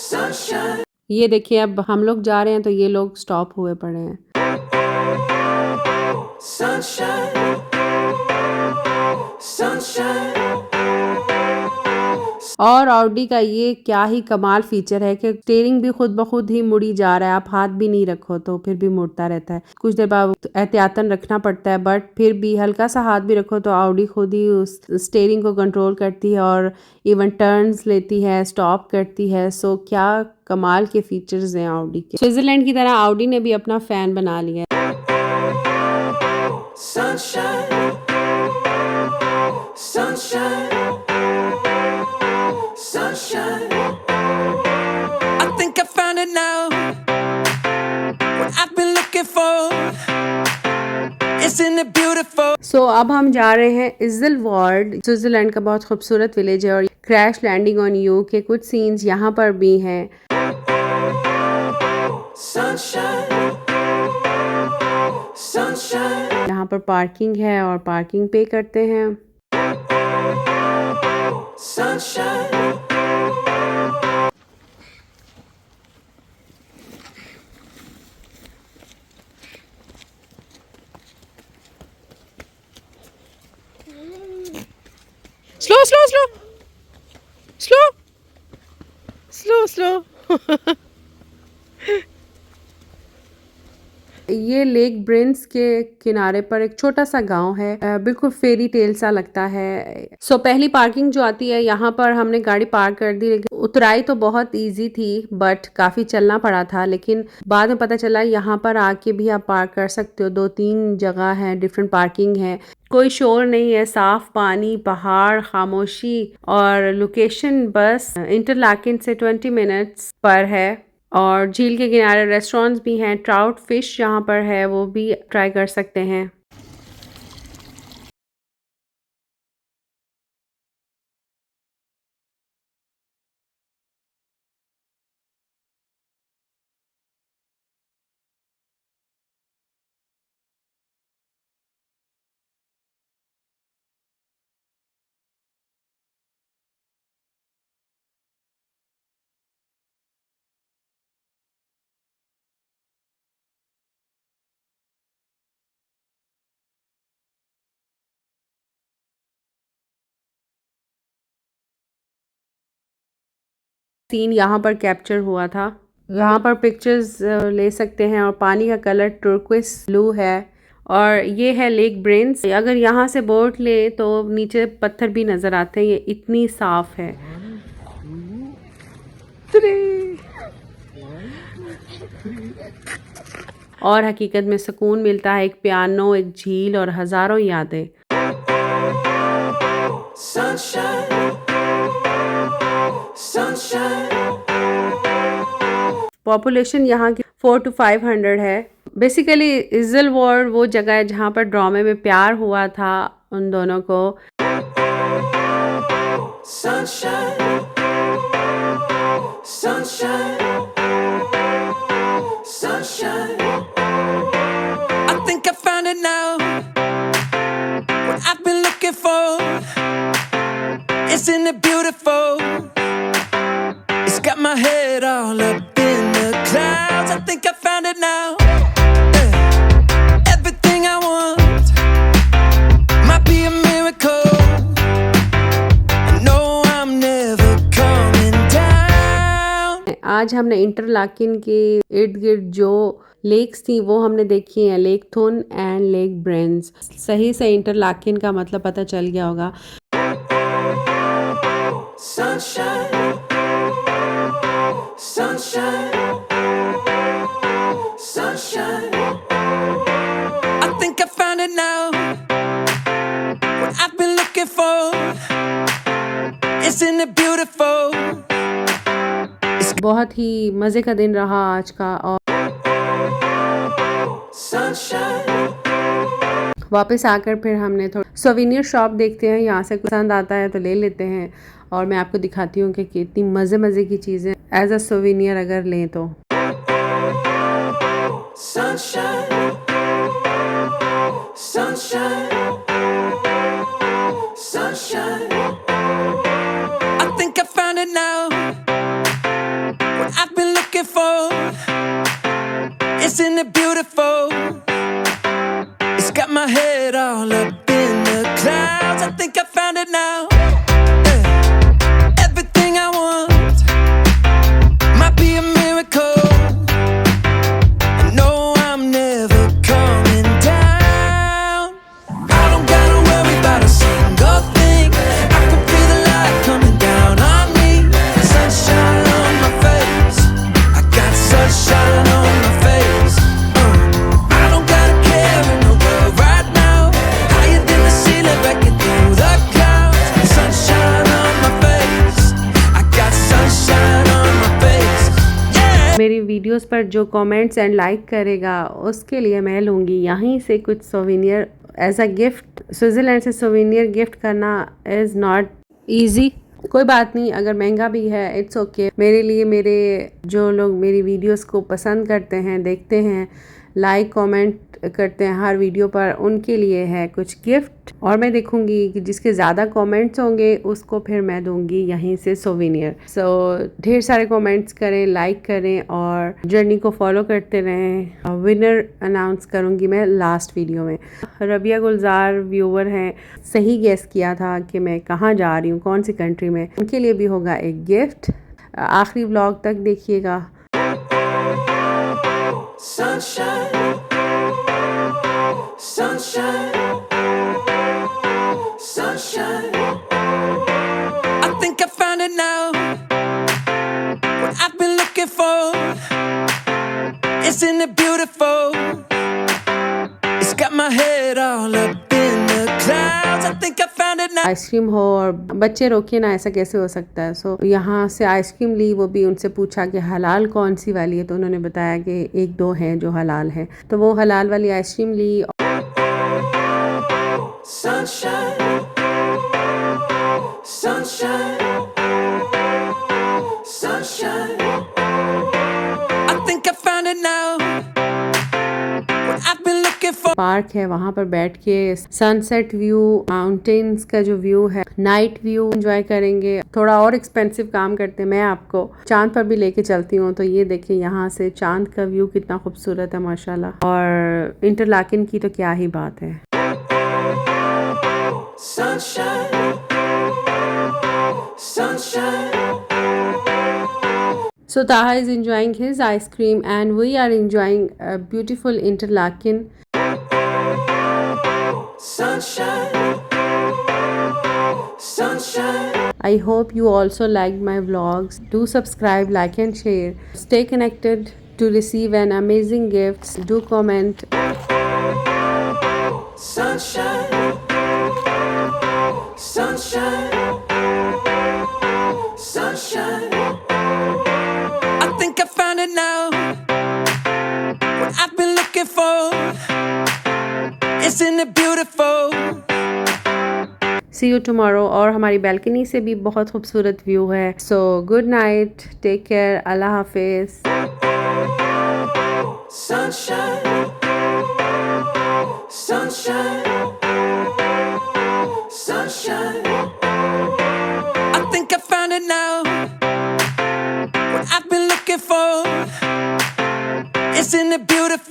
sunshine. ये देखिए अब हम लोग जा रहे हैं तो ये लोग स्टॉप हुए पड़े हैं। Sunshine, sunshine. और ऑडी का ये क्या ही कमाल फीचर है कि स्टीयरिंग भी खुद ब खुद ही मुड़ी जा रहा है। आप हाथ भी नहीं रखो तो फिर भी मुड़ता रहता है। कुछ देर बाद एहतियातन रखना पड़ता है, बट फिर भी हल्का सा हाथ भी रखो तो ऑडी खुद ही उस स्टीयरिंग को कंट्रोल करती है और इवन टर्न्स लेती है, स्टॉप करती है। सो क्या कमाल के फीचर्स हैं ऑडी के। स्विट्जरलैंड की तरह ऑडी ने भी अपना फैन बना लिया है। Sunshine, sunshine, sunshine. I think I found it now. What I've been looking for. Isn't it beautiful? सो अब हम जा रहे हैं इज़लवार्ड। स्विट्जरलैंड का बहुत खूबसूरत विलेज है और क्रैश लैंडिंग ऑन यू के कुछ सीन्स यहाँ पर भी हैं। Sunshine, sunshine. यहाँ पर पार्किंग है और पार्किंग पे करते हैं। Sunshine. Slow, slow, slow. Slow. Slow, slow. ये लेक ब्रिंस के किनारे पर एक छोटा सा गांव है। बिल्कुल फेरी टेल सा लगता है। सो पहली पार्किंग जो आती है यहाँ पर हमने गाड़ी पार्क कर दी, लेकिन उतराई तो बहुत इजी थी बट काफ़ी चलना पड़ा था। लेकिन बाद में पता चला यहाँ पर आके भी आप पार्क कर सकते हो। 2-3 जगह है, डिफरेंट पार्किंग है। कोई शोर नहीं है, साफ पानी, पहाड़, खामोशी और लोकेशन बस इंटरलाकिन से 20 मिनट्स पर है। और झील के किनारे रेस्टोरेंट्स भी हैं। ट्राउट फिश यहाँ पर है, वो भी ट्राई कर सकते हैं। सीन यहाँ पर कैप्चर हुआ था। यहाँ पर पिक्चर्स ले सकते हैं और पानी का कलर टर्कोइस ब्लू है। और ये है लेक ब्रिंस। अगर यहाँ से बोट ले तो नीचे पत्थर भी नज़र आते हैं, ये इतनी साफ़ है। और हकीकत में सुकून मिलता है, एक पियानो, एक झील और हज़ारों यादें। Sunshine, sunshine. पॉपुलेशन यहाँ की 400 to 500 है। बेसिकली इज़ल वॉर वो जगह है जहाँ पर ड्रामे में प्यार हुआ था उन दोनों को। Sunshine, sunshine, sunshine. I think I found it now. What I've been looking for. Isn't it beautiful? It's got my head all up in the clouds. I think I found it now. Everything I want might be a miracle. आज हमने Interlaken के इर्द गिर्द जो lakes थी वो हमने देखी हैं, लेक थुन एंड लेक ब्रेंस। सही से इंटरलाकिन का मतलब पता चल गया होगा। Sunshine, sunshine, sunshine. I think I found it now. What I've been looking for. Isn't it beautiful? बहुत ही मज़े का दिन रहा आज का। और वापस आकर फिर हमने थोड़ा सोवेनियर शॉप देखते हैं, यहाँ से पसंद आता है तो ले लेते हैं और मैं आपको दिखाती हूँ कि कितनी मज़े की चीज़ें एज अ सोवेनियर अगर लें तो। Sunshine, sunshine, sunshine. I think I found it now. What I've been looking for. Isn't it beautiful? It's got my head all up in the clouds. I think I found it now. Everything I want might be a miracle. I know I'm never coming down. I don't gotta worry about a single thing. I can feel the light coming down on me. Sunshine on my face. I got sunshine on my face. I don't gotta care in the world right now. Higher than the ceiling, breaking through the clouds. Sunshine on my face. I got sunshine on my face. Yeah. मेरी videos पर जो comments and like करेगा उसके लिए मैं लूँगी यहीं से कुछ souvenir as a gift. Switzerland से सोवेनियर गिफ्ट करना इज़ नॉट ईजी। कोई बात नहीं, अगर महंगा भी है इट्स ओके। मेरे लिए, मेरे जो लोग मेरी वीडियोस को पसंद करते हैं, देखते हैं, लाइक कमेंट करते हैं हर वीडियो पर, उनके लिए है कुछ गिफ्ट। और मैं देखूंगी कि जिसके ज़्यादा कमेंट्स होंगे उसको फिर मैं दूंगी यहीं से सोवेनियर। सो ढेर सारे कमेंट्स करें, लाइक करें और जर्नी को फॉलो करते रहें। विनर अनाउंस करूंगी मैं लास्ट वीडियो में। रबिया गुलजार व्यूवर हैं, सही गेस किया था कि मैं कहाँ जा रही हूँ, कौन सी कंट्री में, उनके लिए भी होगा एक गिफ्ट। आखिरी व्लॉग तक देखिएगा। Sunshine, sunshine, sunshine. I think I found it now. What I've been looking for. Isn't it beautiful? It's got my head all up in the clouds. I think I found it now. Ice cream हो और बच्चे रोके ना, ऐसा कैसे हो सकता है। सो यहाँ से आइसक्रीम ली, वो भी उनसे पूछा कि हलाल कौन सी वाली है, तो उन्होंने बताया कि एक दो हैं जो हलाल है, तो वो हलाल वाली ice cream Lee. Sunshine, sunshine, sunshine. I think I found it now. What I've been looking for. Park है, वहाँ पर बैठ के सनसेट व्यू, माउंटेन्स का जो व्यू है, नाइट व्यू एंजॉय करेंगे। थोड़ा और एक्सपेंसिव काम करते हैं, मैं आपको चांद पर भी लेके चलती हूँ। तो ये देखिए यहाँ से चांद का व्यू कितना खूबसूरत है माशाल्लाह। और इंटरलाकिन की तो क्या ही बात है। Sunshine, sunshine. So Taha is enjoying his ice cream and we are enjoying a beautiful Interlaken. Sunshine, sunshine. I hope you also liked my vlogs. Do subscribe, like and share. Stay connected. to receive an amazing gifts. Do comment. Sunshine, sunshine, sunshine. I think I found it now. What I've been looking for. Isn't it beautiful? See you tomorrow. और हमारी balcony से भी बहुत खूबसूरत view है. So good night. Take care. Allah Hafiz. Sunshine, sunshine, sunshine. I think I found it now. What I've been looking for. Isn't it beautiful?